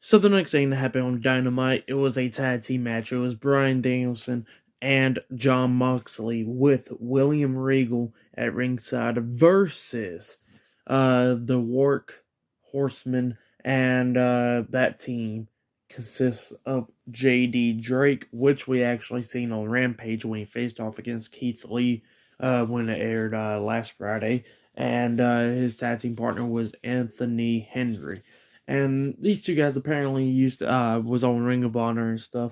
So the next thing that happened on Dynamite, it was a tag team match. It was Bryan Danielson and Jon Moxley with William Regal at ringside versus the Workhorsemen, and that team consists of JD Drake, which we actually seen on Rampage when he faced off against Keith Lee when it aired last Friday, and his tag team partner was Anthony Henry. And these two guys apparently was on Ring of Honor and stuff.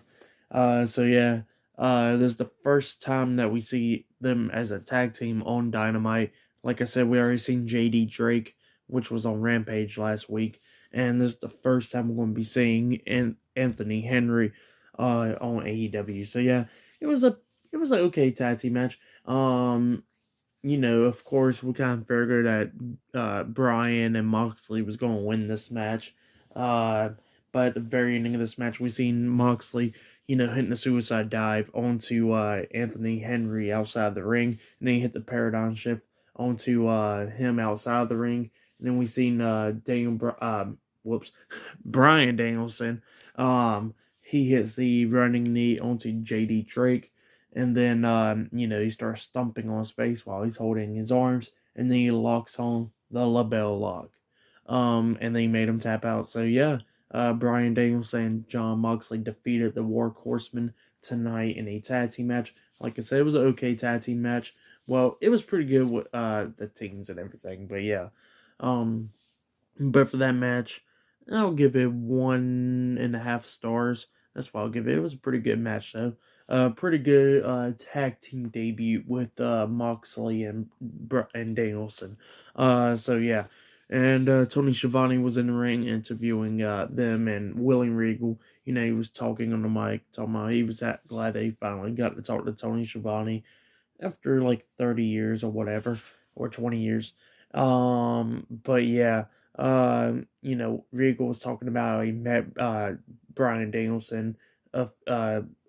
So yeah, this is the first time that we see them as a tag team on Dynamite. Like I said, we already seen JD Drake, which was on Rampage last week, and this is the first time we're going to be seeing Anthony Henry on AEW. So yeah, it was a an okay tag team match. Of course, we kind of figured that Bryan and Moxley was going to win this match. But at the very ending of this match, we seen Moxley, hitting a suicide dive onto Anthony Henry outside the ring, and then he hit the paradigm shift onto him outside the ring, and then we seen Bryan Danielson. He hits the running knee onto JD Drake. And then, he starts stomping on his face while he's holding his arms, and then he locks on the label lock. And then he made him tap out. So, yeah, Bryan Danielson and Jon Moxley defeated the Workhorsemen tonight in a tag team match. Like I said, it was an okay tag team match. Well, it was pretty good with the teams and everything, but yeah. But for that match, I'll give it 1.5 stars. That's what I'll give it. It was a pretty good match, though. Pretty good tag team debut with Moxley and Danielson. So yeah, and Tony Schiavone was in the ring interviewing them, and William Regal. He was talking on the mic, talking about he was glad they finally got to talk to Tony Schiavone after like 30 years or whatever, or 20 years. But yeah, Regal was talking about how he met Bryan Danielson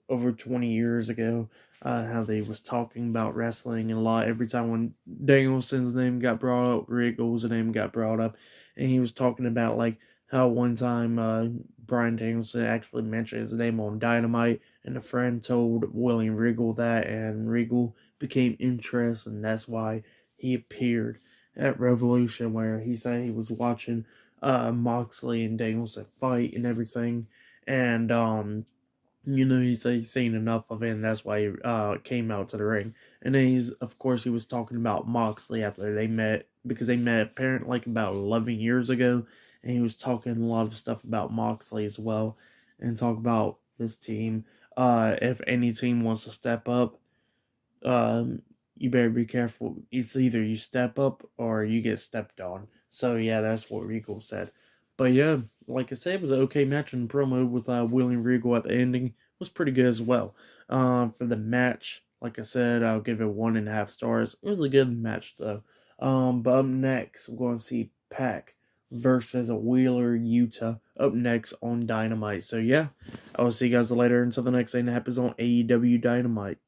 over 20 years ago, how they was talking about wrestling and a lot. Every time when Danielson's name got brought up, Regal's name got brought up, and he was talking about like how one time Bryan Danielson actually mentioned his name on Dynamite, and a friend told William Regal that, and Regal became interested, and that's why he appeared at Revolution, where he said he was watching Moxley and Danielson fight and everything, and he's seen enough of it, and that's why he came out to the ring. And then of course, he was talking about Moxley after they met, because they met apparently like about 11 years ago, and he was talking a lot of stuff about Moxley as well, and talk about this team. If any team wants to step up, you better be careful. It's either you step up or you get stepped on. So yeah, that's what Regal said. But yeah, like I said, it was an okay match, and promo with William Regal at the ending was pretty good as well. For the match, like I said, I'll give it 1.5 stars. It was a good match though. But up next, we're going to see Pac versus Wheeler Yuta up next on Dynamite. So yeah, I will see you guys later until the next thing that happens on AEW Dynamite.